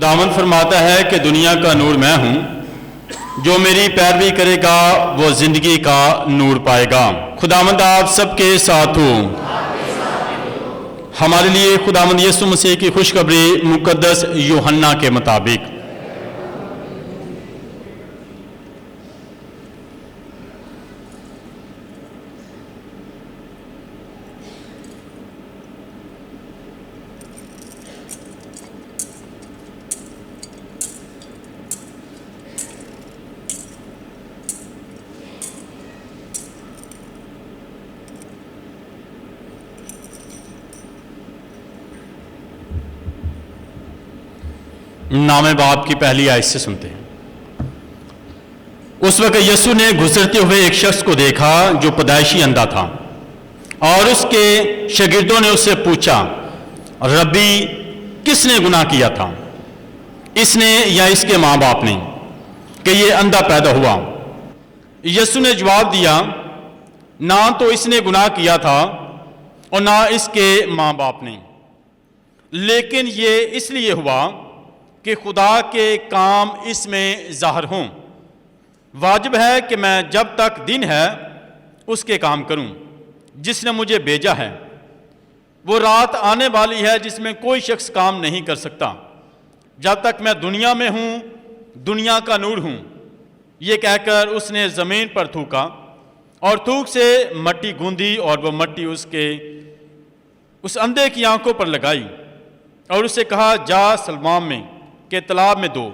خداوند فرماتا ہے کہ دنیا کا نور میں ہوں، جو میری پیروی کرے گا وہ زندگی کا نور پائے گا۔ خداوند آپ سب کے ساتھ ہو۔ ہمارے لیے خداوند یسوع مسیح کی خوشخبری مقدس یوحنا کے مطابق۔ نام باپ کی پہلی آیت سے سنتے ہیں۔ اس وقت یسوع نے گزرتے ہوئے ایک شخص کو دیکھا جو پیدائشی اندھا تھا، اور اس کے شاگردوں نے اس سے پوچھا، ربی، کس نے گناہ کیا تھا، اس نے یا اس کے ماں باپ نے، کہ یہ اندھا پیدا ہوا؟ یسوع نے جواب دیا، نہ تو اس نے گناہ کیا تھا اور نہ اس کے ماں باپ نے، لیکن یہ اس لیے ہوا کہ خدا کے کام اس میں ظاہر ہوں۔ واجب ہے کہ میں جب تک دن ہے اس کے کام کروں جس نے مجھے بھیجا ہے۔ وہ رات آنے والی ہے جس میں کوئی شخص کام نہیں کر سکتا۔ جب تک میں دنیا میں ہوں، دنیا کا نور ہوں۔ یہ کہہ کر اس نے زمین پر تھوکا اور تھوک سے مٹی گوندی، اور وہ مٹی اس اندھے کی آنکھوں پر لگائی اور اسے کہا، جا سلوام میں کہ تالاب میں دو۔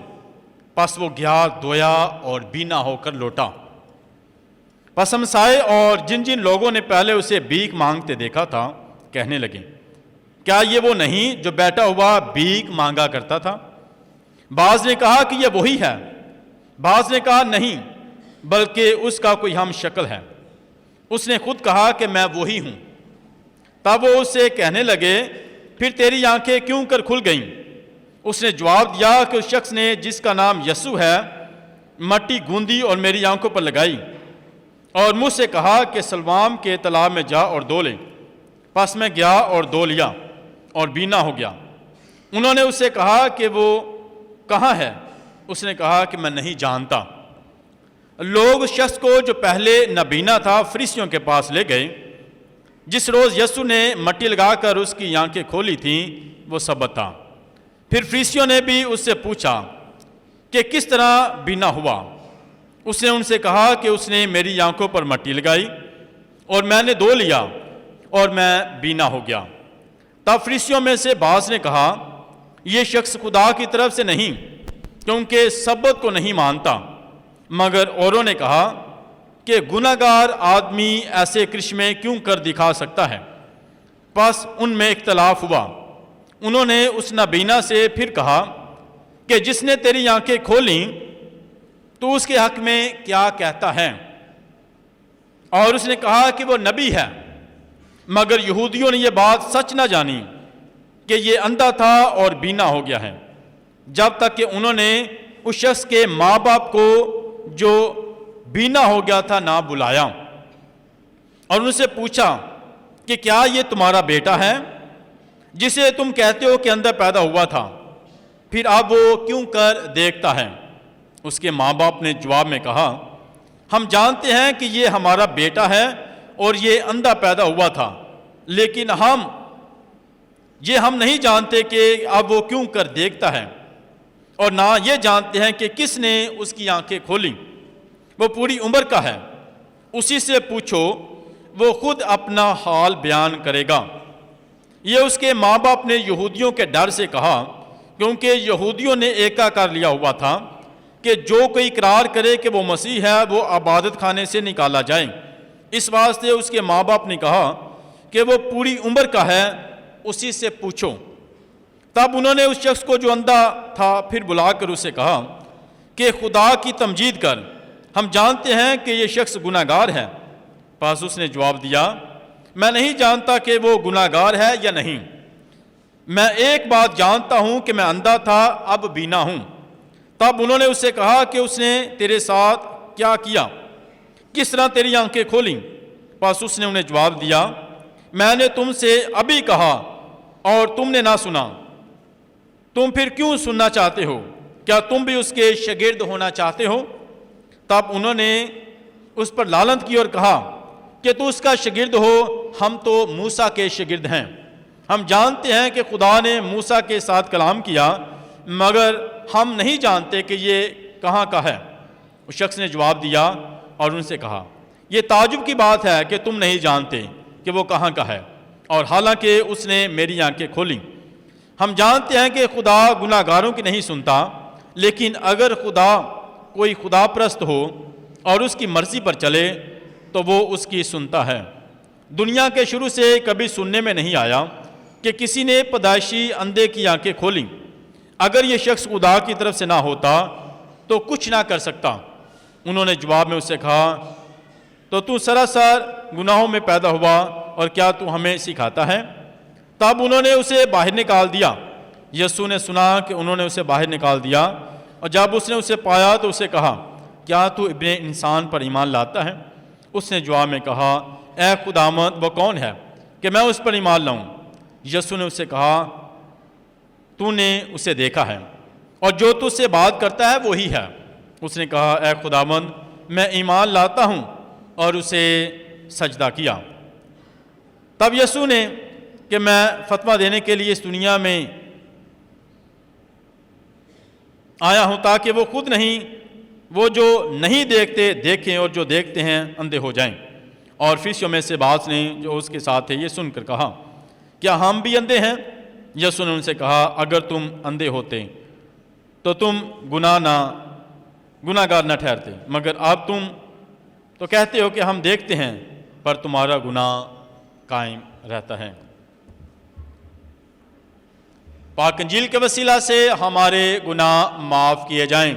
پس وہ گیا، دھویا اور بینا ہو کر لوٹا۔ پس ہمسائے اور جن جن لوگوں نے پہلے اسے بھیک مانگتے دیکھا تھا کہنے لگے، کیا یہ وہ نہیں جو بیٹھا ہوا بھیک مانگا کرتا تھا؟ بعض نے کہا کہ یہ وہی ہے، بعض نے کہا نہیں، بلکہ اس کا کوئی ہم شکل ہے۔ اس نے خود کہا کہ میں وہی ہوں۔ تب وہ اسے کہنے لگے، پھر تیری آنکھیں کیوں کر کھل گئیں؟ اس نے جواب دیا کہ اس شخص نے جس کا نام یسوع ہے مٹی گوندی اور میری آنکھوں پر لگائی، اور مجھ سے کہا کہ سلوام کے تالاب میں جا اور دھو لے۔ پس میں گیا اور دھو لیا اور بینا ہو گیا۔ انہوں نے اس سے کہا کہ وہ کہاں ہے؟ اس نے کہا کہ میں نہیں جانتا۔ لوگ اس شخص کو جو پہلے نابینا تھا فریسیوں کے پاس لے گئے۔ جس روز یسوع نے مٹی لگا کر اس کی آنکھیں کھولی تھیں وہ سبت تھا۔ پھر فریسیوں نے بھی اس سے پوچھا کہ کس طرح بینا ہوا؟ اس نے ان سے کہا کہ اس نے میری آنکھوں پر مٹی لگائی اور میں نے دھو لیا اور میں بینا ہو گیا۔ تب فریسیوں میں سے بعض نے کہا، یہ شخص خدا کی طرف سے نہیں، کیونکہ سبت کو نہیں مانتا۔ مگر اوروں نے کہا کہ گناہ گار آدمی ایسے کرشمے کیوں کر دکھا سکتا ہے؟ پس ان میں اختلاف ہوا۔ انہوں نے اس نابینا سے پھر کہا کہ جس نے تیری آنکھیں کھولیں تو اس کے حق میں کیا کہتا ہے؟ اور اس نے کہا کہ وہ نبی ہے۔ مگر یہودیوں نے یہ بات سچ نہ جانی کہ یہ اندھا تھا اور بینا ہو گیا ہے، جب تک کہ انہوں نے اس شخص کے ماں باپ کو جو بینا ہو گیا تھا نہ بلایا، اور ان سے پوچھا کہ کیا یہ تمہارا بیٹا ہے جسے تم کہتے ہو کہ اندھا پیدا ہوا تھا؟ پھر اب وہ کیوں کر دیکھتا ہے؟ اس کے ماں باپ نے جواب میں کہا، ہم جانتے ہیں کہ یہ ہمارا بیٹا ہے اور یہ اندھا پیدا ہوا تھا، لیکن ہم نہیں جانتے کہ اب وہ کیوں کر دیکھتا ہے، اور نہ یہ جانتے ہیں کہ کس نے اس کی آنکھیں کھولیں۔ وہ پوری عمر کا ہے، اسی سے پوچھو، وہ خود اپنا حال بیان کرے گا۔ یہ اس کے ماں باپ نے یہودیوں کے ڈر سے کہا، کیونکہ یہودیوں نے ایکا کر لیا ہوا تھا کہ جو کوئی اقرار کرے کہ وہ مسیح ہے وہ عبادت خانے سے نکالا جائے۔ اس واسطے اس کے ماں باپ نے کہا کہ وہ پوری عمر کا ہے، اسی سے پوچھو۔ تب انہوں نے اس شخص کو جو اندھا تھا پھر بلا کر اسے کہا کہ خدا کی تمجید کر، ہم جانتے ہیں کہ یہ شخص گناہ گار ہے۔ پس اس نے جواب دیا، میں نہیں جانتا کہ وہ گناہ گار ہے یا نہیں۔ میں ایک بات جانتا ہوں کہ میں اندھا تھا، اب بینا ہوں۔ تب انہوں نے اس سے کہا کہ اس نے تیرے ساتھ کیا کیا؟ کس طرح تیری آنکھیں کھولیں؟ پس اس نے انہیں جواب دیا، میں نے تم سے ابھی کہا اور تم نے نہ سنا۔ تم پھر کیوں سننا چاہتے ہو؟ کیا تم بھی اس کے شاگرد ہونا چاہتے ہو؟ تب انہوں نے اس پر لعنت کی اور کہا کہ تو اس کا شاگرد ہو، ہم تو موسیٰ کے شاگرد ہیں۔ ہم جانتے ہیں کہ خدا نے موسیٰ کے ساتھ کلام کیا، مگر ہم نہیں جانتے کہ یہ کہاں کا ہے۔ اس شخص نے جواب دیا اور ان سے کہا، یہ تعجب کی بات ہے کہ تم نہیں جانتے کہ وہ کہاں کا ہے، اور حالانکہ اس نے میری آنکھیں کھولیں۔ ہم جانتے ہیں کہ خدا گناہ گاروں کی نہیں سنتا، لیکن اگر کوئی خدا پرست ہو اور اس کی مرضی پر چلے تو وہ اس کی سنتا ہے۔ دنیا کے شروع سے کبھی سننے میں نہیں آیا کہ کسی نے پیدائشی اندھے کی آنکھیں کھولیں۔ اگر یہ شخص خدا کی طرف سے نہ ہوتا تو کچھ نہ کر سکتا۔ انہوں نے جواب میں اس سے کہا، تو سراسر گناہوں میں پیدا ہوا اور کیا تو ہمیں سکھاتا ہے؟ تب انہوں نے اسے باہر نکال دیا۔ یسوع نے سنا کہ انہوں نے اسے باہر نکال دیا، اور جب اس نے اسے پایا تو اسے کہا، کیا تو ابن انسان پر ایمان لاتا ہے؟ اس نے جواب میں کہا، اے خداوند، وہ کون ہے کہ میں اس پر ایمان لاؤں؟ یسوع نے اسے کہا، تو نے اسے دیکھا ہے، اور جو تجھ سے بات کرتا ہے وہی ہے۔ اس نے کہا، اے خداوند، میں ایمان لاتا ہوں، اور اسے سجدہ کیا۔ تب یسوع نے کہ میں فتویٰ دینے کے لیے اس دنیا میں آیا ہوں تاکہ وہ خود نہیں، وہ جو نہیں دیکھتے دیکھیں، اور جو دیکھتے ہیں اندھے ہو جائیں۔ اور فریسیوں میں سے بعض نے جو اس کے ساتھ تھے یہ سن کر کہا، کیا ہم بھی اندھے ہیں؟ یسوع نے ان سے کہا، اگر تم اندھے ہوتے تو تم گناہ گار نہ ٹھہرتے، مگر اب تم تو کہتے ہو کہ ہم دیکھتے ہیں، پر تمہارا گناہ قائم رہتا ہے۔ پاک انجیل کے وسیلہ سے ہمارے گناہ معاف کیے جائیں۔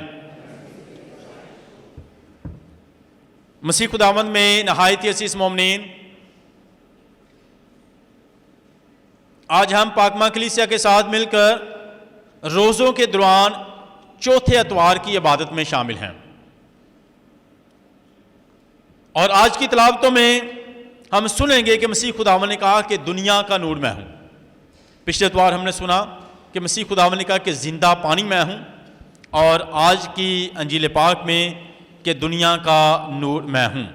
مسیح خداوند میں نہایت ہی عزیز مومنین، آج ہم پاک ماں کلیسیا کے ساتھ مل کر روزوں کے دوران چوتھے اتوار کی عبادت میں شامل ہیں، اور آج کی تلاوتوں میں ہم سنیں گے کہ مسیح خداوند نے کہا کہ دنیا کا نور میں ہوں۔ پچھلے اتوار ہم نے سنا کہ مسیح خداوند نے کہا کہ زندہ پانی میں ہوں، اور آج کی انجیل پاک میں کہ دنیا کا نور میں ہوں۔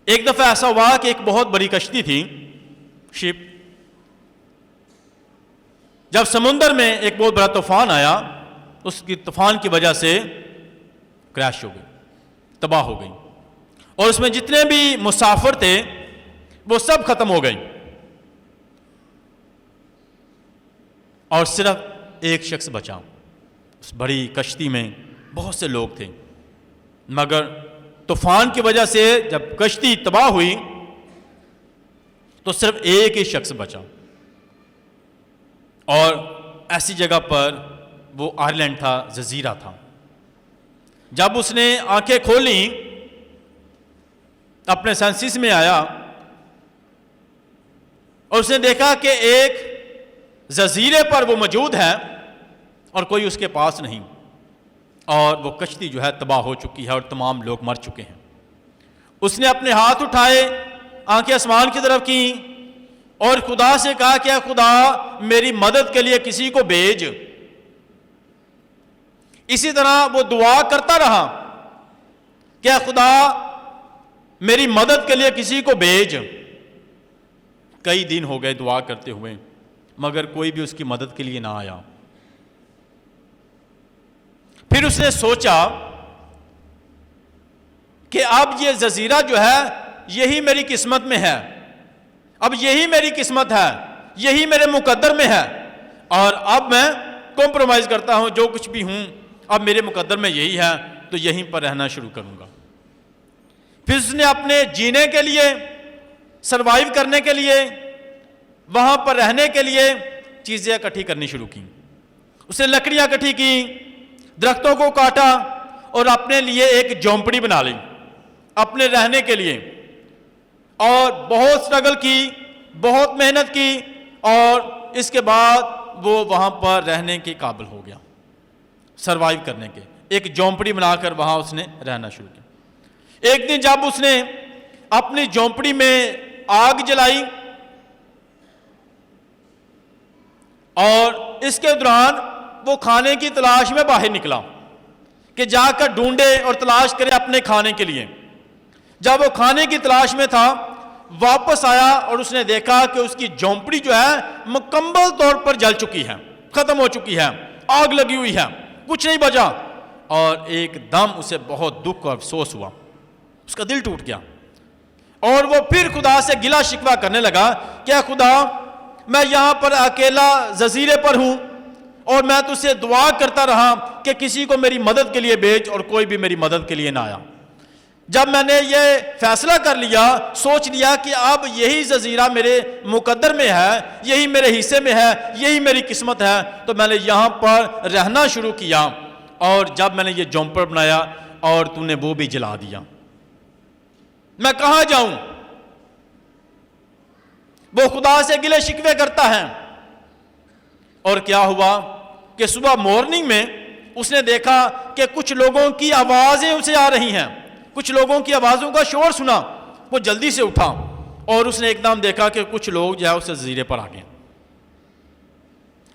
ایک دفعہ ایسا ہوا کہ ایک بہت بڑی کشتی تھی، شپ، جب سمندر میں ایک بہت بڑا طوفان آیا، اس کی طوفان کی وجہ سے کریش ہو گئی، تباہ ہو گئی، اور اس میں جتنے بھی مسافر تھے وہ سب ختم ہو گئے، اور صرف ایک شخص بچا۔ اس بڑی کشتی میں بہت سے لوگ تھے، مگر طوفان کی وجہ سے جب کشتی تباہ ہوئی تو صرف ایک ہی شخص بچا، اور ایسی جگہ پر وہ آئرلینڈ تھا، جزیرہ تھا۔ جب اس نے آنکھیں کھولیں، اپنے سینسز میں آیا، اور اس نے دیکھا کہ ایک جزیرے پر وہ موجود ہے اور کوئی اس کے پاس نہیں، اور وہ کشتی جو ہے تباہ ہو چکی ہے اور تمام لوگ مر چکے ہیں۔ اس نے اپنے ہاتھ اٹھائے، آنکھیں آسمان کی طرف کی، اور خدا سے کہا کہ خدا میری مدد کے لیے کسی کو بھیج۔ اسی طرح وہ دعا کرتا رہا کہ خدا میری مدد کے لیے کسی کو بھیج۔ کئی دن ہو گئے دعا کرتے ہوئے، مگر کوئی بھی اس کی مدد کے لیے نہ آیا۔ پھر اس نے سوچا کہ اب یہ جزیرہ جو ہے یہی میری قسمت میں ہے، اب یہی میری قسمت ہے، یہی میرے مقدر میں ہے، اور اب میں کمپرومائز کرتا ہوں، جو کچھ بھی ہوں اب میرے مقدر میں یہی ہے، تو یہیں پر رہنا شروع کروں گا۔ پھر اس نے اپنے جینے کے لیے، سروائیو کرنے کے لیے، وہاں پر رہنے کے لیے چیزیں اکٹھی کرنی شروع کی۔ اس نے لکڑیاں اکٹھی کی، درختوں کو کاٹا، اور اپنے لیے ایک جھونپڑی بنا لی اپنے رہنے کے لیے، اور بہت سٹرگل کی، بہت محنت کی، اور اس کے بعد وہ وہاں پر رہنے کے قابل ہو گیا، سروائیو کرنے کے۔ ایک جھونپڑی بنا کر وہاں اس نے رہنا شروع کیا۔ ایک دن جب اس نے اپنی جھونپڑی میں آگ جلائی، اور اس کے دوران وہ کھانے کی تلاش میں باہر نکلا کہ جا کر ڈھونڈے اور تلاش کرے اپنے کھانے کے لیے. جب وہ کھانے کی تلاش میں تھا واپس آیا اور اس نے دیکھا کہ اس کی جھونپڑی جو ہے مکمل طور پر جل چکی ہے, ختم ہو چکی ہے, آگ لگی ہوئی ہے, کچھ نہیں بچا. اور ایک دم اسے بہت دکھ اور افسوس ہوا, اس کا دل ٹوٹ گیا اور وہ پھر خدا سے گلا شکوہ کرنے لگا کہ خدا میں یہاں پر اکیلا جزیرے پر ہوں اور میں تجھ سے دعا کرتا رہا کہ کسی کو میری مدد کے لیے بھیج اور کوئی بھی میری مدد کے لیے نہ آیا. جب میں نے یہ فیصلہ کر لیا, سوچ لیا کہ اب یہی جزیرہ میرے مقدر میں ہے, یہی میرے حصے میں ہے, یہی میری قسمت ہے, تو میں نے یہاں پر رہنا شروع کیا. اور جب میں نے یہ جھونپڑ بنایا اور تو نے وہ بھی جلا دیا, میں کہاں جاؤں؟ وہ خدا سے گلے شکوے کرتا ہے. اور کیا ہوا کہ صبح مارننگ میں اس نے دیکھا کہ کچھ لوگوں کی آوازیں اسے آ رہی ہیں, کچھ لوگوں کی آوازوں کا شور سنا. وہ جلدی سے اٹھا اور اس نے ایک دم دیکھا کہ کچھ لوگ جو ہے اس جزیرے پر آ گئے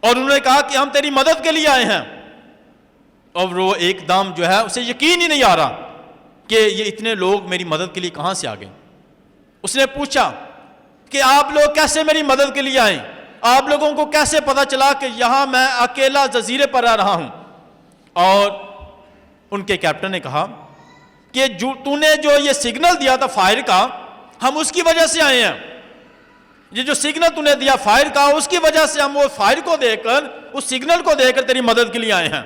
اور انہوں نے کہا کہ ہم تیری مدد کے لیے آئے ہیں. اور وہ ایک دم جو ہے اسے یقین ہی نہیں آ رہا کہ یہ اتنے لوگ میری مدد کے لیے کہاں سے آ گئے. اس نے پوچھا کہ آپ لوگ کیسے میری مدد کے لیے آئیں؟ آپ لوگوں کو کیسے پتا چلا کہ یہاں میں اکیلا جزیرے پر رہ رہا ہوں؟ اور ان کے کیپٹن نے کہا کہ تو نے جو یہ سگنل دیا تھا فائر کا, ہم اس کی وجہ سے آئے ہیں. یہ جو سگنل تو نے دیا فائر کا, اس کی وجہ سے ہم وہ فائر کو دے کر, اس سگنل کو دے کر تیری مدد کے لیے آئے ہیں.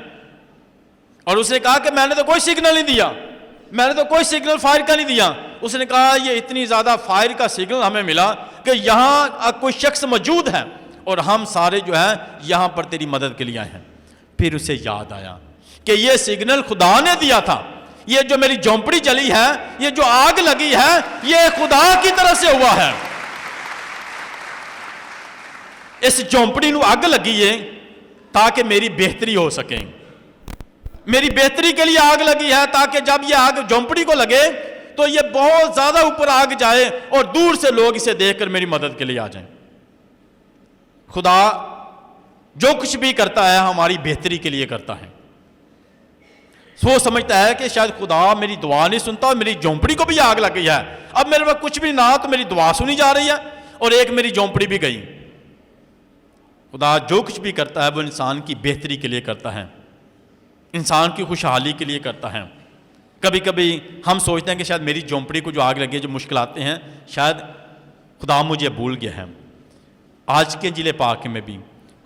اور اس نے کہا کہ میں نے تو کوئی سگنل نہیں دیا, میں نے تو کوئی سگنل فائر کا نہیں دیا. اس نے کہا یہ اتنی زیادہ فائر کا سگنل ہمیں ملا کہ یہاں کوئی شخص موجود ہے اور ہم سارے جو ہیں یہاں پر تیری مدد کے لیے آئے ہیں. پھر اسے یاد آیا کہ یہ سگنل خدا نے دیا تھا, یہ جو میری جھونپڑی جلی ہے, یہ جو آگ لگی ہے, یہ خدا کی طرف سے ہوا ہے. اس جھونپڑی نو آگ لگی ہے تاکہ میری بہتری ہو سکے, میری بہتری کے لیے آگ لگی ہے تاکہ جب یہ آگ جھونپڑی کو لگے تو یہ بہت زیادہ اوپر آگ جائے اور دور سے لوگ اسے دیکھ کر میری مدد کے لیے آ جائیں. خدا جو کچھ بھی کرتا ہے ہماری بہتری کے لیے کرتا ہے. وہ سمجھتا ہے کہ شاید خدا میری دعا نہیں سنتا اور میری جھونپڑی کو بھی آگ لگ گئی ہے, اب میرے پاس کچھ بھی نہ تو میری دعا سنی جا رہی ہے اور ایک میری جھونپڑی بھی گئی. خدا جو کچھ بھی کرتا ہے وہ انسان کی بہتری کے لیے کرتا ہے, انسان کی خوشحالی کے لیے کرتا ہے. کبھی کبھی ہم سوچتے ہیں کہ شاید میری جھونپڑی کو جو آگ لگی ہے, جو مشکلات ہیں, شاید خدا مجھے بھول گیا ہے. آج کے انجیل پاک میں بھی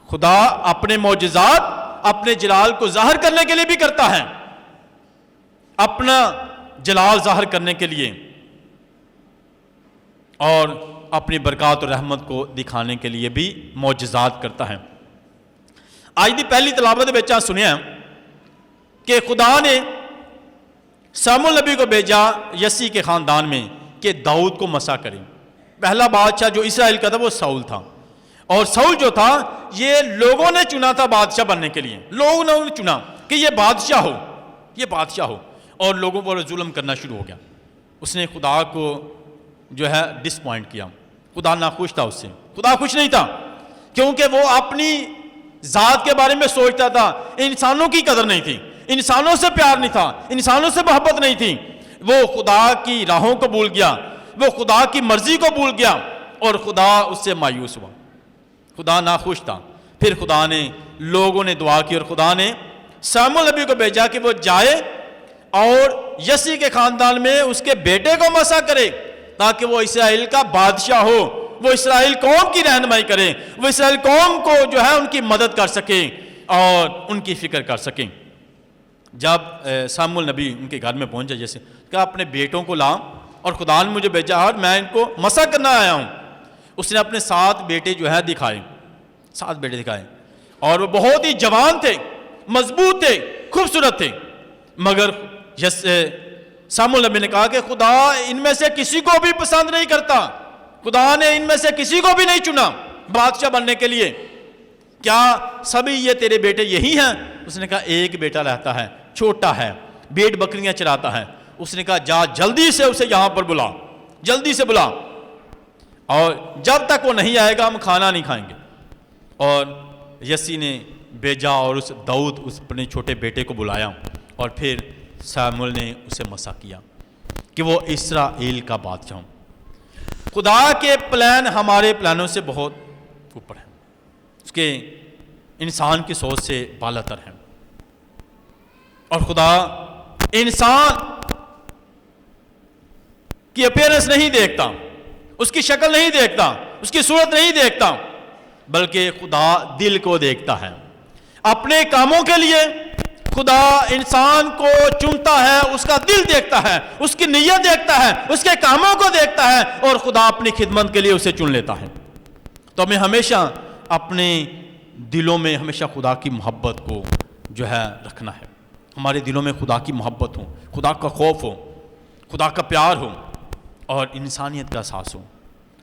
خدا اپنے معجزات اپنے جلال کو ظاہر کرنے کے لیے بھی کرتا ہے, اپنا جلال ظاہر کرنے کے لیے اور اپنی برکات اور رحمت کو دکھانے کے لیے بھی معجزات کرتا ہے. آج دی پہلی تلاوت میں سنیا کہ خدا نے ساموئیل نبی کو بھیجا یسی کے خاندان میں کہ داؤد کو مسا کرے. پہلا بادشاہ جو اسرائیل کا تھا وہ ساؤل تھا, اور ساؤل جو تھا یہ لوگوں نے چنا تھا بادشاہ بننے کے لیے. لوگوں نے چنا کہ یہ بادشاہ ہو, یہ بادشاہ ہو, اور لوگوں پر ظلم کرنا شروع ہو گیا. اس نے خدا کو جو ہے ڈس پوائنٹ کیا, خدا ناخوش تھا اس سے. خدا خوش نہیں تھا کیونکہ وہ اپنی ذات کے بارے میں سوچتا تھا, انسانوں کی قدر نہیں تھی, انسانوں سے پیار نہیں تھا, انسانوں سے محبت نہیں تھی. وہ خدا کی راہوں کو بھول گیا, وہ خدا کی مرضی کو بھول گیا اور خدا اس سے مایوس ہوا. خدا ناخوش تھا. پھر خدا نے, لوگوں نے دعا کی اور خدا نے ساموئیل نبی کو بھیجا کہ وہ جائے اور یسی کے خاندان میں اس کے بیٹے کو مسا کرے تاکہ وہ اسرائیل کا بادشاہ ہو, وہ اسرائیل قوم کی رہنمائی کرے, وہ اسرائیل قوم کو جو ہے ان کی مدد کر سکے اور ان کی فکر کر سکیں. جب ساموئیل نبی ان کے گھر میں پہنچا, جیسے کہ اپنے بیٹوں کو لا اور خدا نے مجھے بھیجا اور میں ان کو مسا کرنا آیا ہوں. اس نے اپنے 7 بیٹے جو ہے دکھائے, 7 بیٹے دکھائے, اور وہ بہت ہی جوان تھے, مضبوط تھے, خوبصورت تھے. مگر ساموئیل نبی نے کہا کہ خدا ان میں سے کسی کو بھی پسند نہیں کرتا, خدا نے ان میں سے کسی کو بھی نہیں چنا بادشاہ بننے کے لیے. کیا سبھی یہ تیرے بیٹے یہی ہیں؟ اس نے کہا ایک بیٹا رہتا ہے, چھوٹا ہے, بھیڑ بکریاں چراتا ہے. اس نے کہا جا جلدی سے اسے یہاں پر بلا, جلدی سے بلا, اور جب تک وہ نہیں آئے گا ہم کھانا نہیں کھائیں گے. اور یسی نے بھیجا اور اس داؤد اس اپنے چھوٹے بیٹے کو بلایا اور پھر ساموئیل نے اسے مسا کیا کہ وہ اسرائیل کا بادشاہ ہوں۔ خدا کے پلان ہمارے پلانوں سے بہت اوپر ہیں، اس کے انسان کی سوچ سے بالا تر ہیں، اور خدا انسان کی اپیرنس نہیں دیکھتا، اس کی شکل نہیں دیکھتا، اس کی صورت نہیں دیکھتا، بلکہ خدا دل کو دیکھتا ہے۔ اپنے کاموں کے لیے خدا انسان کو چنتا ہے، اس کا دل دیکھتا ہے، اس کی نیت دیکھتا ہے، اس کے کاموں کو دیکھتا ہے، اور خدا اپنی خدمت کے لیے اسے چن لیتا ہے۔ تو ہمیں ہمیشہ اپنے دلوں میں ہمیشہ خدا کی محبت کو جو ہے رکھنا ہے، ہمارے دلوں میں خدا کی محبت ہو، خدا کا خوف ہو، خدا کا پیار ہو اور انسانیت کا احساس ہو۔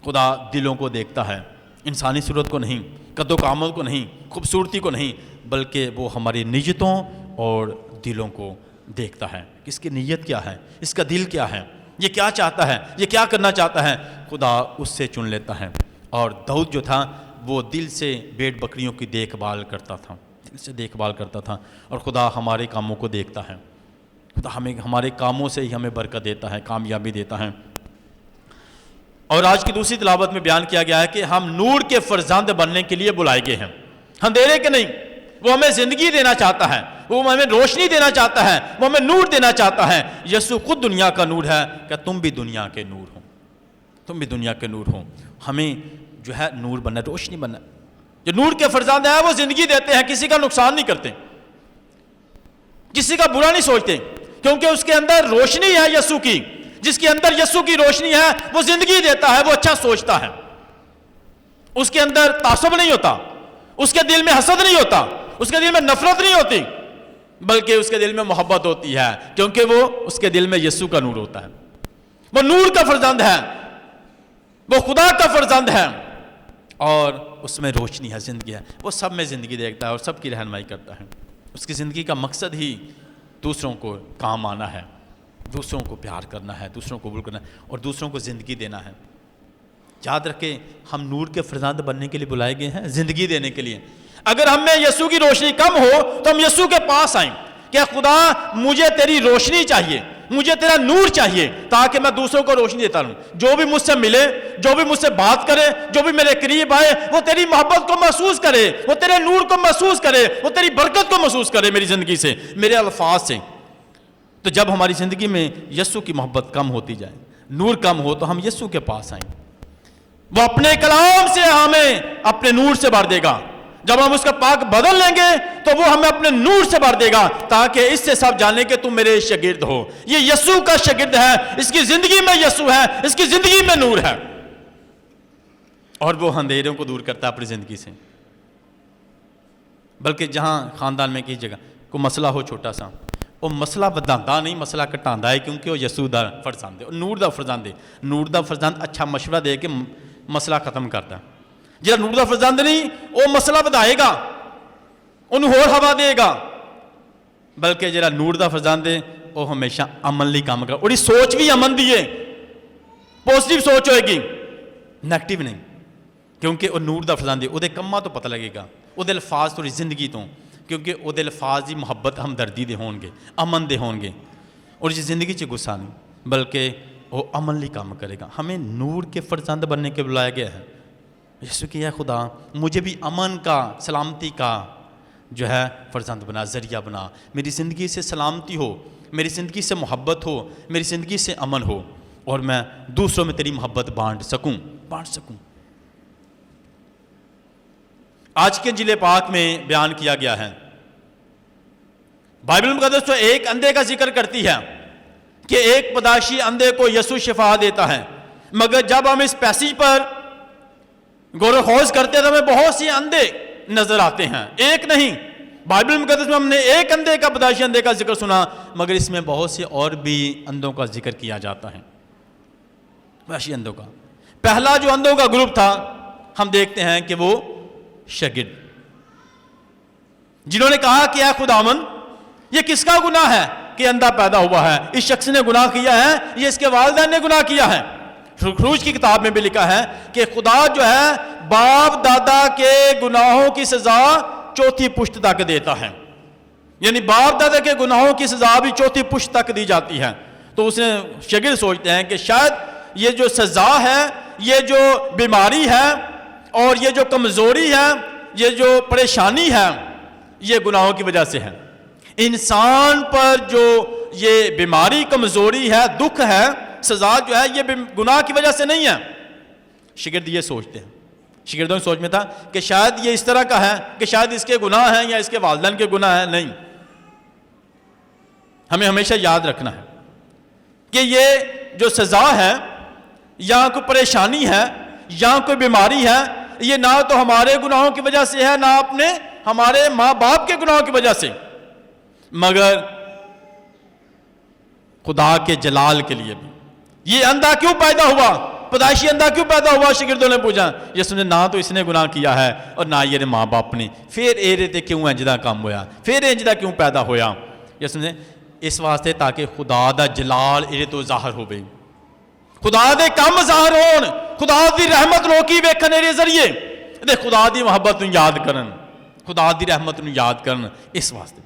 خدا دلوں کو دیکھتا ہے، انسانی صورت کو نہیں، قد و کامل کو نہیں، خوبصورتی کو نہیں، بلکہ وہ ہماری نیتوں اور دلوں کو دیکھتا ہے کہ اس کی نیت کیا ہے، اس کا دل کیا ہے، یہ کیا چاہتا ہے، یہ کیا کرنا چاہتا ہے۔ خدا اس سے چن لیتا ہے۔ اور داؤد جو تھا وہ دل سے بھیڑ بکریوں کی دیکھ بھال کرتا تھا، دل سے دیکھ بھال کرتا تھا، اور خدا ہمارے کاموں کو دیکھتا ہے۔ خدا ہمیں ہمارے کاموں سے ہی ہمیں برکت دیتا ہے، کامیابی دیتا ہے۔ اور آج کی دوسری تلاوت میں بیان کیا گیا ہے کہ ہم نور کے فرزند بننے کے لیے بلائے گئے ہیں، اندھیرے کے نہیں۔ وہ ہمیں زندگی دینا چاہتا ہے، وہ ہمیں روشنی دینا چاہتا ہے، وہ ہمیں نور دینا چاہتا ہے۔ یسوع خود دنیا کا نور ہے کہ تم بھی دنیا کے نور ہو، تم بھی دنیا کے نور ہو۔ ہمیں جو ہے نور بننا، روشنی بننا۔ جو نور کے فرزند ہیں وہ زندگی دیتے ہیں، کسی کا نقصان نہیں کرتے، کسی کا برا نہیں سوچتے، کیونکہ اس کے اندر روشنی ہے یسوع کی۔ جس کے اندر یسوع کی روشنی ہے وہ زندگی دیتا ہے، وہ اچھا سوچتا ہے، اس کے اندر تعصب نہیں ہوتا، اس کے دل میں حسد نہیں ہوتا، اس کے دل میں نفرت نہیں ہوتی، بلکہ اس کے دل میں محبت ہوتی ہے، کیونکہ وہ اس کے دل میں یسوع کا نور ہوتا ہے۔ وہ نور کا فرزند ہے، وہ خدا کا فرزند ہے، اور اس میں روشنی ہے، زندگی ہے۔ وہ سب میں زندگی دیکھتا ہے اور سب کی رہنمائی کرتا ہے۔ اس کی زندگی کا مقصد ہی دوسروں کو کام آنا ہے، دوسروں کو پیار کرنا ہے، دوسروں کو قبول کرنا ہے اور دوسروں کو زندگی دینا ہے۔ یاد رکھیں، ہم نور کے فرزند بننے کے لیے بلائے گئے ہیں، زندگی دینے کے لیے۔ اگر ہم میں یسوع کی روشنی کم ہو تو ہم یسوع کے پاس آئیں کہ خدا مجھے تیری روشنی چاہیے، مجھے تیرا نور چاہیے، تاکہ میں دوسروں کو روشنی دیتا رہوں۔ جو بھی مجھ سے ملے، جو بھی مجھ سے بات کرے، جو بھی میرے قریب آئے، وہ تیری محبت کو محسوس کرے، وہ تیرے نور کو محسوس کرے، وہ تیری برکت کو محسوس کرے میری زندگی سے، میرے الفاظ سے۔ تو جب ہماری زندگی میں یسوع کی محبت کم ہوتی جائے، نور کم ہو، تو ہم یسوع کے پاس آئیں۔ وہ اپنے کلام سے ہمیں اپنے نور سے بھر دے گا۔ جب ہم اس کا پاک بدل لیں گے تو وہ ہمیں اپنے نور سے بھر دے گا، تاکہ اس سے سب جانیں کہ تم میرے شاگرد ہو۔ یہ یسوع کا شاگرد ہے، اس کی زندگی میں یسوع ہے، اس کی زندگی میں نور ہے، اور وہ اندھیروں کو دور کرتا ہے اپنی زندگی سے۔ بلکہ جہاں خاندان میں کسی جگہ کوئی مسئلہ ہو چھوٹا سا، وہ مسئلہ بداندا نہیں، مسئلہ کٹاندا ہے، کیونکہ وہ یسوع دا فرزند ہے، نور دا فرزند ہے۔ نور دا فرزند اچھا مشورہ دے کے مسئلہ ختم کرتا ہے۔ جہاں نور دا فرزند نہیں، وہ مسئلہ بدائے گا، انہوں ہور ہوا دے گا۔ بلکہ جہاں نور دا فرزند ہے وہ ہمیشہ امن لی کام کرے، اور یہ سوچ بھی امن دی ہے، پوزیٹیو سوچ ہوئے گی، نیگیٹو نہیں، کیونکہ وہ نور دا فرزند ہے۔ وہ دے کماں تو پتہ لگے گا، وہ دے الفاظ تھوڑی زندگی تو، کیونکہ وہ دے الفاظ دی محبت ہمدردی دے ہون گے، امن دے ہون گے، اور یہ زندگی چ غصہ نہیں، بلکہ وہ امن لی کام کرے گا۔ ہمیں نور کے فرزند بننے کے بلایا گیا ہے۔ یسوع کیا ہے، خدا مجھے بھی امن کا، سلامتی کا جو ہے فرزند بنا، ذریعہ بنا، میری زندگی سے سلامتی ہو، میری زندگی سے محبت ہو، میری زندگی سے امن ہو، اور میں دوسروں میں تیری محبت بانٹ سکوں۔ آج کے انجیل پاک میں بیان کیا گیا ہے، بائبل مقدس تو ایک اندھے کا ذکر کرتی ہے کہ ایک پداشی اندھے کو یسوع شفا دیتا ہے، مگر جب ہم اس پیسیج پر غور و خوض کرتے ہیں تو ہمیں بہت سی اندھے نظر آتے ہیں، ایک نہیں۔ بائبل مقدس میں ہم نے ایک اندھے کا، پداشی اندھے کا ذکر سنا، مگر اس میں بہت سے اور بھی اندھوں کا ذکر کیا جاتا ہے، پداشی اندھوں کا۔ پہلا جو اندھوں کا گروپ تھا، ہم دیکھتے ہیں کہ وہ شاگرد، جنہوں نے کہا کہ اے خداوند، یہ کس کا گناہ ہے کہ اندھا پیدا ہوا ہے؟ اس شخص نے گناہ کیا ہے، یہ اس کے والدین نے گناہ کیا ہے؟ خروج کی کتاب میں بھی لکھا ہے کہ خدا جو ہے باپ دادا کے گناہوں کی سزا چوتھی پشت تک دیتا ہے، یعنی باپ دادا کے گناہوں کی سزا بھی چوتھی پشت تک دی جاتی ہے۔ تو اس نے شاگرد سوچتے ہیں کہ شاید یہ جو سزا ہے، یہ جو بیماری ہے اور یہ جو کمزوری ہے، یہ جو پریشانی ہے، یہ گناہوں کی وجہ سے ہے۔ انسان پر جو یہ بیماری، کمزوری ہے، دکھ ہے، سزا جو ہے، یہ گناہ کی وجہ سے نہیں ہے۔ شاگرد یہ سوچتے ہیں، شاگردوں کی سوچ میں تھا کہ شاید یہ اس طرح کا ہے کہ شاید اس کے گناہ ہیں یا اس کے والدین کے گناہ ہیں۔ نہیں، ہمیں ہمیشہ یاد رکھنا ہے کہ یہ جو سزا ہے یا کوئی پریشانی ہے یا کوئی بیماری ہے، یہ نہ تو ہمارے گناہوں کی وجہ سے ہے، نہ اپنے ہمارے ماں باپ کے گناہوں کی وجہ سے، مگر خدا کے جلال کے لیے بھی۔ یہ اندھا کیوں پیدا ہوا؟ پیدائشی اندھا کیوں پیدا ہوا؟ شاگردوں نے پوچھا۔ یسوع نے نہ تو اس نے گناہ کیا ہے اور نہ یہ ماں باپ نے، پھر اے تے کیوں انجدا کام ہویا، پھر انجدا کیوں پیدا ہویا؟ یسوع نے اس واسطے تاکہ خدا دا جلال اے تو ظاہر ہوے، خدا دے کم ظاہر ہون، خدا دی رحمت لوکی ویکھن دے ذریعے تے خدا دی محبت نوں یاد کرن، خدا دی رحمت نوں یاد کرن، اس واسطے۔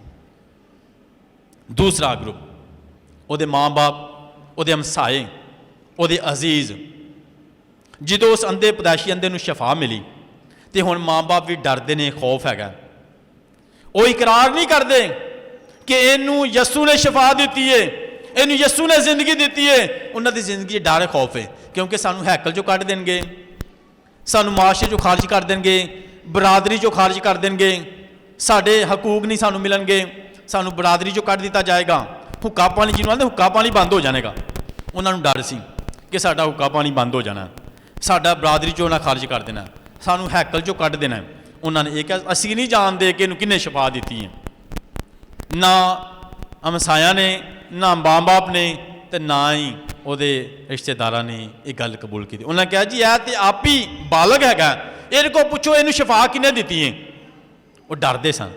دوسرا گروپ، او دے ماں باپ، او دے ہمسائے، او دے عزیز۔ جدوں اس اندھے پیدائشی اندھے نوں شفا ملی تے ہن ماں باپ بھی ڈردے نے، خوف ہے، وہ اقرار نہیں کردے کہ اینوں یسوع نے شفا دیتی ہے، اینوں یسوع نے زندگی دیتی ہے۔ انہاں دی زندگی ڈر خوف ہے، کیونکہ سانو ہیکل چوں کڈ دین گے، سانو معاشرے چوں خارج کر دین گے، برادری چوں خارج کر دین گے، ساڈے حقوق نہیں سانو ملن گے، سانو برادری چوں کڈ دیتا جائے گا، حقا پانی جنہوں آندے حقا پانی بند ہو جانے گا۔ انہاں نوں ڈر سی کہ ساڈا حقا پانی بند ہو جانا، ساڈا برادری چوں نہ خارج کر دینا، سانو ہیکل چوں کڈ دینا۔ انہاں نے یہ کہا اسی نہیں جانتے کہ انہوں کنے شفا دیتی ہے، نہ ہمسایاں نے، نہ ماں باپ نے، تے نہ ہی وہ رشتے داراں نے یہ گل قبول کی۔ انہوں نے کہا جی یہ تے آپ ہی بالغ ہے، یہ کو پوچھو یہ شفا کنے دیتی ہے۔ وہ ڈردے سن،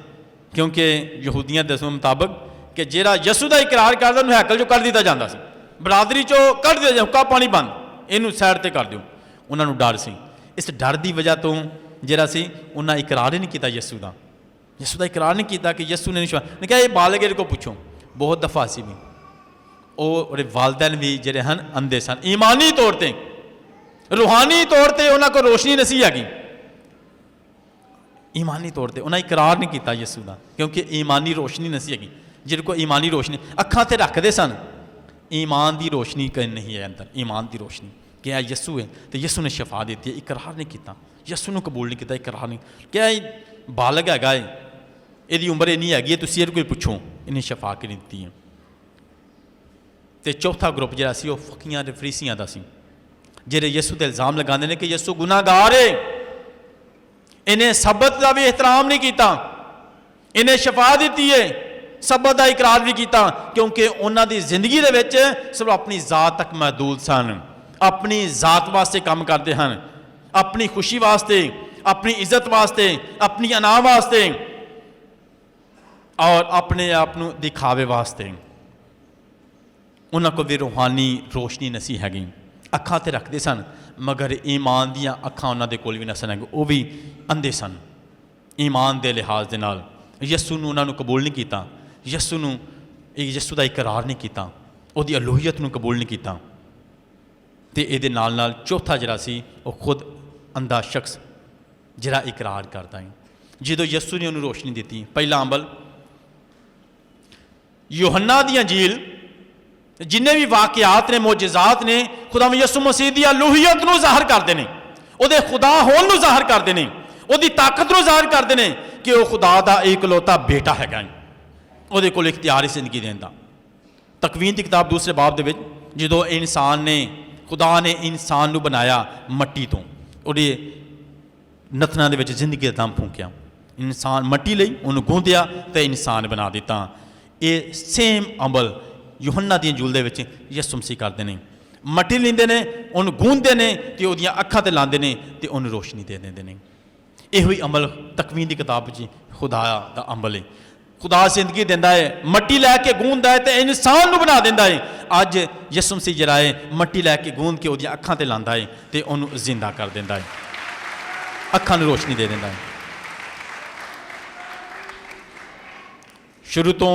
کیونکہ یہودیاں دس مطابق کہ جہاں یسوع دا اقرار کردا انہوں ہیکل چوں کر دیتا جاتا سی، برادری چوں کر دیا جائے، حقا پانی بند، یہ سائڈ تے کر دیو۔ انہوں نے ڈر سی، اس ڈر دی وجہ تو جہاں سی انہاں اقرار ہی نہیں کیتا یسوع دا، یسوع دا اقرار نہیں کیتا کہ یسوع نے شفا نے کہا یہ بالغ ہے کو پوچھو۔ بہت دفعہ سی بھی اور والدین بھی جڑے ہیں اندھے سن، ایمانی طور تے، روحانی طور تے انہاں کو روشنی نسی ہے گی، ایمانی طور تے انہاں اقرار نہیں کیتا یسوع دا، کیونکہ ایمانی روشنی نسی ہے گی۔ جن کو ایمانی روشنی اکھاں تے رکھ دے سن، ایمان دی روشنی کہیں نہیں ہے اندر، ایمان دی روشنی کہ یہ یسوع ہے تو یسوع نے شفا دیتی ہے، اقرار نہیں کیتا، یسوع نے قبول نہیں کیتا، اقرار نہیں کیا بالغ ہے گائے، یہ عمر نہیں ہے گی، تسی کوئی پوچھو انہیں شفا کی نہیں دیتی ہے۔ تے چوتھا گروپ جہاں سی وہ فقیہاں تے فریسیاں دا سی، جہے یسوع تے الزام لگاندے نے کہ یسوع گناہ گار ہے، انہیں سبت دا بھی احترام نہیں کیتا، انہیں شفا دیتی ہے، سبت دا اقرار بھی کیتا، کیونکہ انہاں دی زندگی دے وچ صرف اپنی ذات تک محدود سن، اپنی ذات واسطے کام کرتے ہیں، اپنی خوشی واسطے، اپنی عزت واسطے، اپنی انا واسطے اور اپنے آپ دکھاوے واسطے۔ انہاں کو بھی روحانی روشنی نسی ہے گئی، اکھاں تے رکھتے سن مگر ایمان دیاں اکھاں انہاں دے کول بھی نہ سن، وہ بھی اندھے سن ایمان دے لحاظ دے نال۔ یسوع نوں انہاں نوں قبول نہیں کیتا، یسوع نوں یسوع دا اقرار نہیں کیتا، وہ دی الوہیت نوں قبول نہیں کیتا۔ تے اے دے نال نال چوتھا جڑا سی وہ خود اندھا شخص جڑا اقرار کرتا ہے، جدوں یسوع نے انہوں روشنی دیتی۔ پہلا عمل یوحنا دی انجیل جنہیں بھی واقعات نے، معجزات نے، خدا یسوع مسیح دی الوہیت نو ظاہر کردے نے، او دے خدا ہون نو ظاہر کردے نے، او دی طاقت نو ظاہر کردے نے کہ وہ خدا دا اکلوتا بیٹا ہے گا، او دے کول اختیاری زندگی دیندا۔ تکوین دی کتاب دوسرے باب دے وچ جدوں انسان نے، خدا نے انسان نو بنایا مٹی تو، اور یہ نتنا دے وچ زندگی دا دم پھونکیا، انسان مٹی لئی انہوں گوندیا تے انسان بنا دیتا۔ یہ سیم عمل یوحنا دی انجیل دے وچ یسوع مسیح کردے نے، مٹی لیندے نے، انہوں گوندے نے تے اودیاں اکھاں تے لاندے نے تے انہوں روشنی دے دیندے نے۔ یہ ہوئی عمل تکوین دی کتاب وچ خدا دا عمل ہے۔ ਖੁਦਾ ਜ਼ਿੰਦਗੀ ਦਿੰਦਾ ਹੈ, ਮੱਟੀ ਲੈ ਕੇ ਗੂੰਦਦਾ ਹੈ ਤੇ ਇਨਸਾਨ ਨੂੰ ਬਣਾ ਦਿੰਦਾ ਹੈ। ਅੱਜ ਯਿਸੂ ਮਸੀਹ ਜਿਹੜਾ ਹੈ ਮੱਟੀ ਲੈ ਕੇ ਗੂੰਦ ਕੇ ਉਹਦੀਆਂ ਅੱਖਾਂ ਤੇ ਲਾਉਂਦਾ ਹੈ ਤੇ ਉਹਨੂੰ ਜ਼ਿੰਦਾ ਕਰ ਦਿੰਦਾ ਹੈ, ਅੱਖਾਂ ਨੂੰ ਰੋਸ਼ਨੀ ਦੇ ਦਿੰਦਾ ਹੈ। ਸ਼ੁਰੂ ਤੋਂ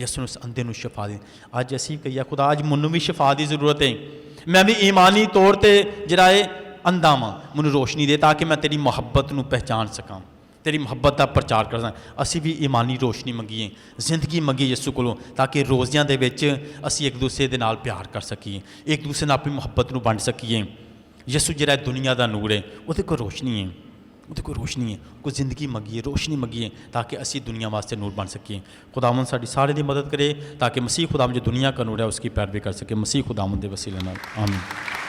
ਯਿਸੂ ਨੇ ਉਸ ਅੰਧੇ ਨੂੰ ਸ਼ਿਫਾ ਦੇ। ਅੱਜ ਅਸੀਂ ਕਹੀਏ ਖੁਦਾ ਅੱਜ ਮੈਨੂੰ ਵੀ ਸ਼ਿਫਾ ਦੀ ਜ਼ਰੂਰਤ ਹੈ, ਮੈਂ ਵੀ ਈਮਾਨੀ ਤੌਰ ਤੇ ਜਿਹੜਾ ਇਹ ਅੰਧਾ ਵਾਂ, ਮੈਨੂੰ ਰੋਸ਼ਨੀ ਦੇ ਤਾਂ ਕਿ ਮੈਂ ਤੇਰੀ ਮੁਹੱਬਤ ਨੂੰ ਪਹਿਚਾਨ ਸਕਾਂ, ਤੇਰੀ ਮੁਹੱਬਤ ਦਾ ਪ੍ਰਚਾਰ ਕਰ ਸਕਾਂ। ਅਸੀਂ ਵੀ ਈਮਾਨੀ ਰੋਸ਼ਨੀ ਮੰਗੀਏ, ਜ਼ਿੰਦਗੀ ਮੰਗੀਏ ਯਿਸੂ ਕੋਲੋਂ, ਤਾਂ ਕਿ ਰੋਜ਼ਿਆਂ ਦੇ ਵਿੱਚ ਅਸੀਂ ਇੱਕ ਦੂਸਰੇ ਦੇ ਨਾਲ ਪਿਆਰ ਕਰ ਸਕੀਏ, ਇੱਕ ਦੂਸਰੇ ਨਾਲ ਆਪਣੀ ਮੁਹੱਬਤ ਨੂੰ ਵੰਡ ਸਕੀਏ। ਯਿਸੂ ਜਿਹੜਾ ਦੁਨੀਆ ਦਾ ਨੂਰ ਹੈ, ਉਹਦੇ ਕੋਲ ਰੋਸ਼ਨੀ ਹੈ, ਉਹਦੇ ਕੋਲ ਰੋਸ਼ਨੀ ਹੈ, ਕੋਈ ਜ਼ਿੰਦਗੀ ਮੰਗੀਏ, ਰੋਸ਼ਨੀ ਮੰਗੀਏ, ਤਾਂ ਕਿ ਅਸੀਂ ਦੁਨੀਆ ਵਾਸਤੇ ਨੂਰ ਬਣ ਸਕੀਏ। ਖੁਦਾਵੰਦ ਸਾਡੀ ਸਾਰੇ ਦੀ ਮਦਦ ਕਰੇ ਤਾਂ کہ مسیح خداوند جو دنیا کا نور ہے اس کی پیروی کر سکے۔ مسیح خداوند دے وسیلے نال آمین۔